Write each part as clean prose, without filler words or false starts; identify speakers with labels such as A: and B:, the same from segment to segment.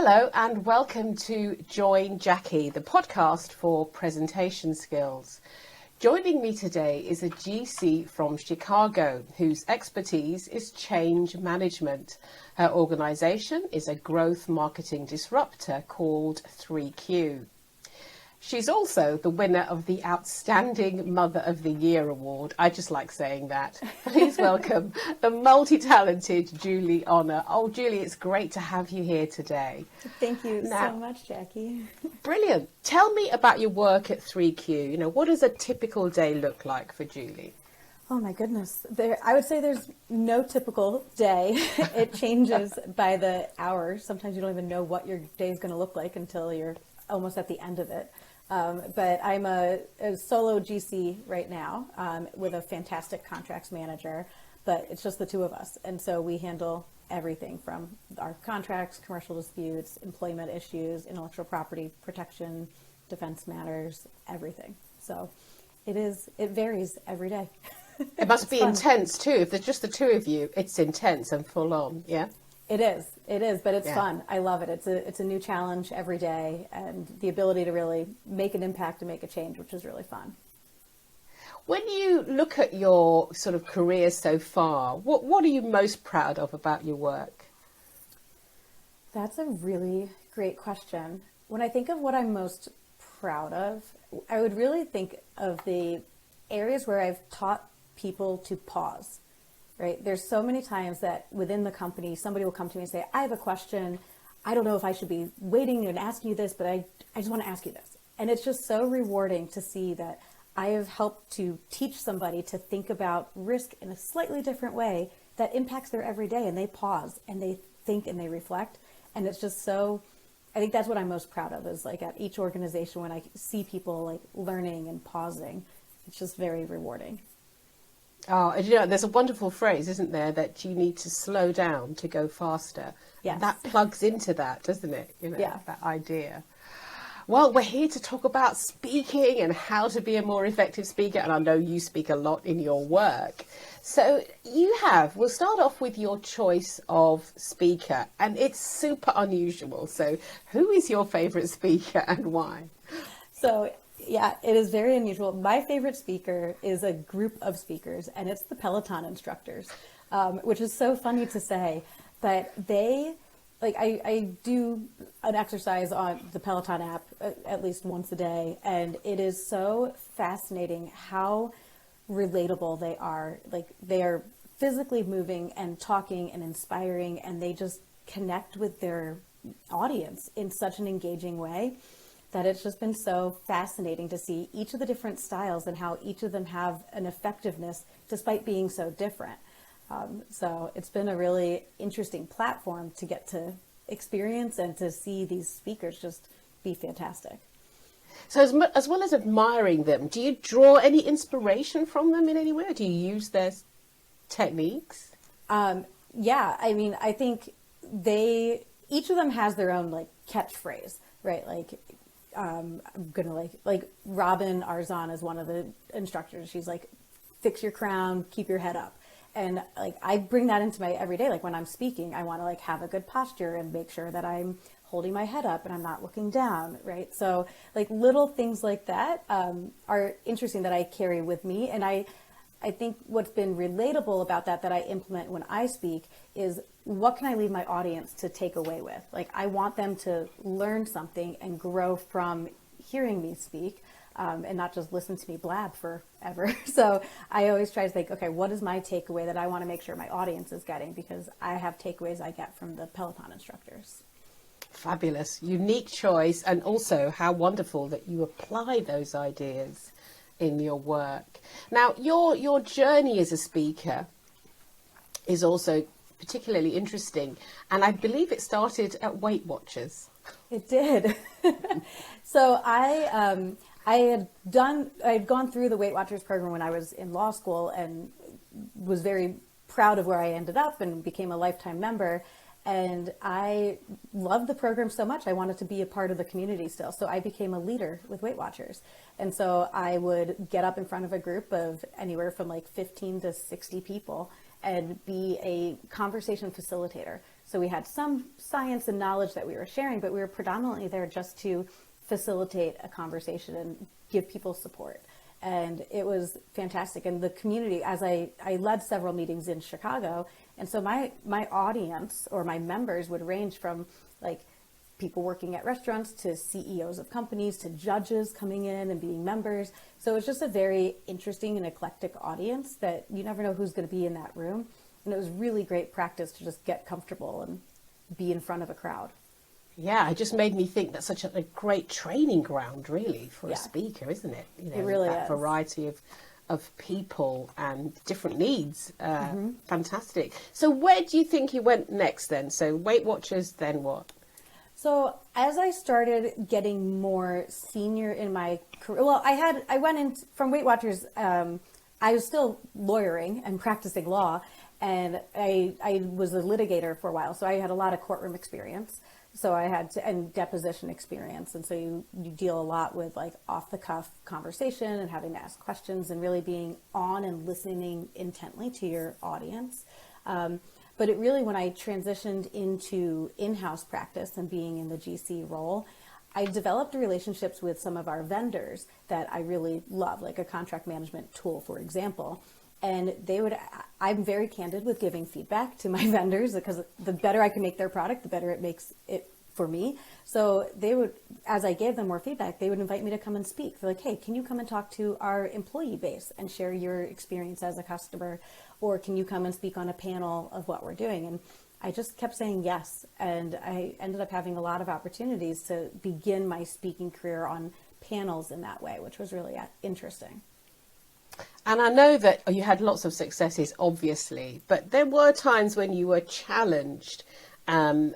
A: Hello and welcome to Join Jacqui, the podcast for presentation skills. Joining me today is a GC from Chicago whose expertise is change management. Her organisation is a growth marketing disruptor called 3Q. She's also the winner of the Outstanding Mother of the Year award. I just like saying that. Please welcome the multi-talented Julie Honor. Oh, Julie, it's great to have you here today.
B: Thank you so much, Jackie.
A: Brilliant. Tell me about your work at 3Q. You know, what does a typical day look like for Julie?
B: Oh my goodness. I would say there's no typical day. It changes by the hour. Sometimes you don't even know what your day is going to look like until you're almost at the end of it. But I'm a solo GC right now with a fantastic contracts manager, but it's just the two of us. And so we handle everything from our contracts, commercial disputes, employment issues, intellectual property protection, defense matters, everything. So it varies every day.
A: It must be intense too. If there's just the two of you, it's intense and full on, yeah?
B: It is, but it's fun. I love it. It's a new challenge every day, and the ability to really make an impact and make a change, which is really fun.
A: When you look at your sort of career so far, what are you most proud of about your work?
B: That's a really great question. When I think of what I'm most proud of, I would really think of the areas where I've taught people to pause. Right? There's so many times that within the company, somebody will come to me and say, I have a question. I don't know if I should be waiting and asking you this, but I just want to ask you this. And it's just so rewarding to see that I have helped to teach somebody to think about risk in a slightly different way that impacts their everyday, and they pause and they think and they reflect. And it's just so, I think that's what I'm most proud of, is like at each organization when I see people like learning and pausing, it's just very rewarding.
A: Oh, and you know, there's a wonderful phrase, isn't there, that you need to slow down to go faster.
B: Yes.
A: That plugs into that, doesn't it? You know,
B: yeah.
A: That idea. Well, we're here to talk about speaking and how to be a more effective speaker. And I know you speak a lot in your work. So we'll start off with your choice of speaker. And it's super unusual. So who is your favorite speaker and why?
B: So yeah, it is very unusual. My favorite speaker is a group of speakers, and it's the Peleton instructors, which is so funny to say, but I do an exercise on the Peleton app at least once a day, and it is so fascinating how relatable they are. Like, they are physically moving and talking and inspiring, and they just connect with their audience in such an engaging way that it's just been so fascinating to see each of the different styles and how each of them have an effectiveness despite being so different. So it's been a really interesting platform to get to experience and to see these speakers just be fantastic.
A: So as well as admiring them, do you draw any inspiration from them in any way? Or do you use their techniques?
B: Yeah, I mean, I think each of them has their own like catchphrase, right? Like, I'm gonna like Robin Arzon is one of the instructors. She's like, fix your crown, keep your head up. And like, I bring that into my everyday. Like when I'm speaking, I want to like have a good posture and make sure that I'm holding my head up and I'm not looking down. Right. So like little things like that, are interesting that I carry with me. And I think what's been relatable about that I implement when I speak is, what can I leave my audience to take away with? Like, I want them to learn something and grow from hearing me speak, and not just listen to me blab forever. So I always try to think, okay, what is my takeaway that I want to make sure my audience is getting? Because I have takeaways I get from the Peleton instructors.
A: Fabulous. Unique choice. And also how wonderful that you apply those ideas in your work. Now, your journey as a speaker is also particularly interesting, and I believe it started at Weight Watchers.
B: It did. So I had gone through the Weight Watchers program when I was in law school and was very proud of where I ended up and became a lifetime member. And I loved the program so much, I wanted to be a part of the community still. So I became a leader with Weight Watchers. And so I would get up in front of a group of anywhere from like 15 to 60 people and be a conversation facilitator. So we had some science and knowledge that we were sharing, but we were predominantly there just to facilitate a conversation and give people support. And it was fantastic. And the community, as I led several meetings in Chicago, and so my audience or my members would range from like people working at restaurants to CEOs of companies to judges coming in and being members. So it's just a very interesting and eclectic audience that you never know who's going to be in that room. And it was really great practice to just get comfortable and be in front of a crowd.
A: Yeah, it just made me think that's such a great training ground, really, for a speaker, isn't it? You know,
B: it really
A: that
B: is.
A: Variety of people and different needs. Fantastic. So where do you think you went next then? So Weight Watchers, then what?
B: So as I started getting more senior in my career, well, I went in from Weight Watchers. I was still lawyering and practicing law, and I was a litigator for a while. So I had a lot of courtroom experience. So I had and deposition experience. And so you deal a lot with like off the cuff conversation and having to ask questions and really being on and listening intently to your audience. But it really, when I transitioned into in-house practice and being in the GC role, I developed relationships with some of our vendors that I really love, like a contract management tool, for example. And I'm very candid with giving feedback to my vendors, because the better I can make their product, the better it makes it for me. So they would, as I gave them more feedback, they would invite me to come and speak. They're like, hey, can you come and talk to our employee base and share your experience as a customer? Or can you come and speak on a panel of what we're doing? And I just kept saying yes. And I ended up having a lot of opportunities to begin my speaking career on panels in that way, which was really interesting.
A: And I know that you had lots of successes, obviously, but there were times when you were challenged. And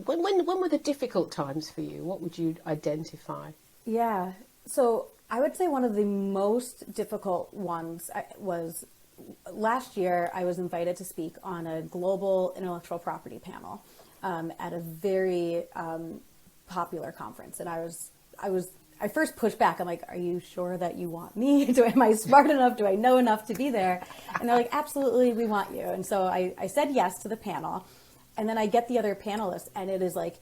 A: when were the difficult times for you? What would you identify?
B: Yeah. So I would say one of the most difficult ones was last year. I was invited to speak on a global intellectual property panel at a very popular conference. And I first pushed back. I'm like, are you sure that you want me? Am I smart enough? Do I know enough to be there? And they're like, absolutely, we want you. And so I said yes to the panel. And then I get the other panelists, and it is like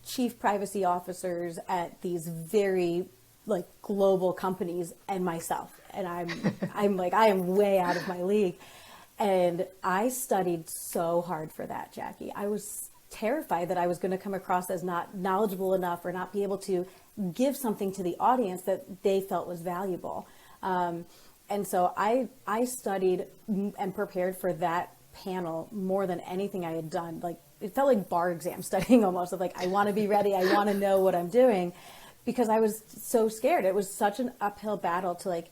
B: chief privacy officers at these very like global companies and myself. And I'm like, I am way out of my league. And I studied so hard for that, Jacqui. I was terrified that I was going to come across as not knowledgeable enough or not be able to give something to the audience that they felt was valuable. And so I studied and prepared for that panel more than anything I had done. Like, it felt like bar exam studying almost, of like, I want to be ready. I want to know what I'm doing, because I was so scared. It was such an uphill battle to like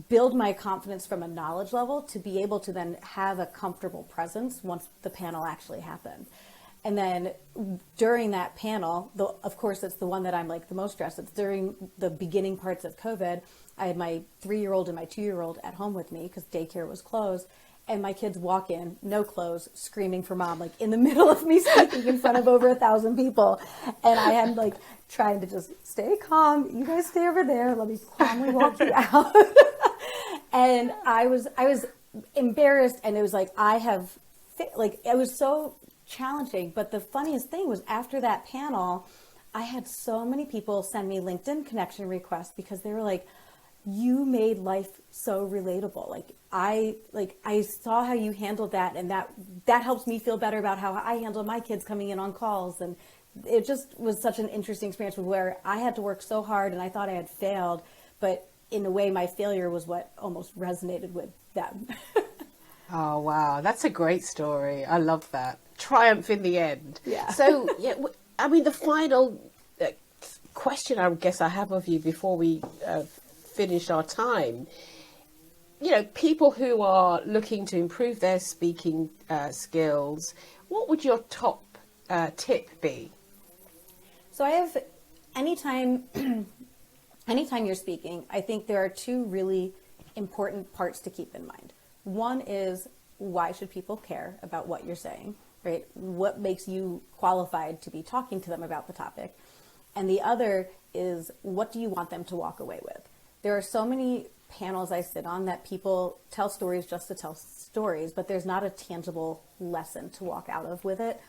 B: build my confidence from a knowledge level to be able to then have a comfortable presence once the panel actually happened. And then during that panel, of course, it's the one that I'm like the most stressed. It's during the beginning parts of COVID. I had my 3-year-old and my 2-year-old at home with me because daycare was closed. And my kids walk in, no clothes, screaming for mom, like in the middle of me speaking in front of over 1,000 people. And I am like trying to just stay calm. You guys stay over there. Let me calmly walk you out. And I was embarrassed. And it was like, it was so challenging. But the funniest thing was, after that panel, I had so many people send me LinkedIn connection requests because they were like, you made life so relatable. I saw how you handled that, and that helps me feel better about how I handle my kids coming in on calls. And it just was such an interesting experience where I had to work so hard and I thought I had failed, but in a way my failure was what almost resonated with them.
A: Oh, wow. That's a great story. I love that. Triumph in the end.
B: Yeah.
A: So, yeah, I mean, the final question I guess I have of you before we finish our time, people who are looking to improve their speaking skills, what would your top tip be?
B: So I have, anytime you're speaking, I think there are 2 really important parts to keep in mind. One is, why should people care about what you're saying, right? What makes you qualified to be talking to them about the topic? And the other is, what do you want them to walk away with? There are so many panels I sit on that people tell stories just to tell stories, but there's not a tangible lesson to walk out of with it.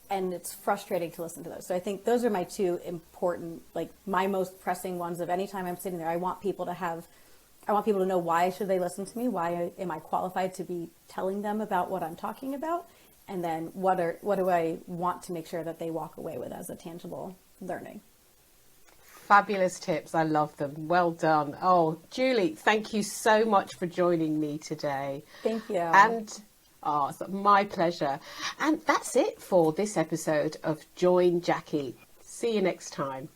B: And it's frustrating to listen to those. So I think those are my two important, like my most pressing ones of anytime I'm sitting there. I want people to know, why should they listen to me? Why am I qualified to be telling them about what I'm talking about? And then what do I want to make sure that they walk away with as a tangible learning?
A: Fabulous tips. I love them. Well done. Oh, Julie, thank you so much for joining me today.
B: Thank you.
A: And it's my pleasure. And that's it for this episode of Join Jacqui. See you next time.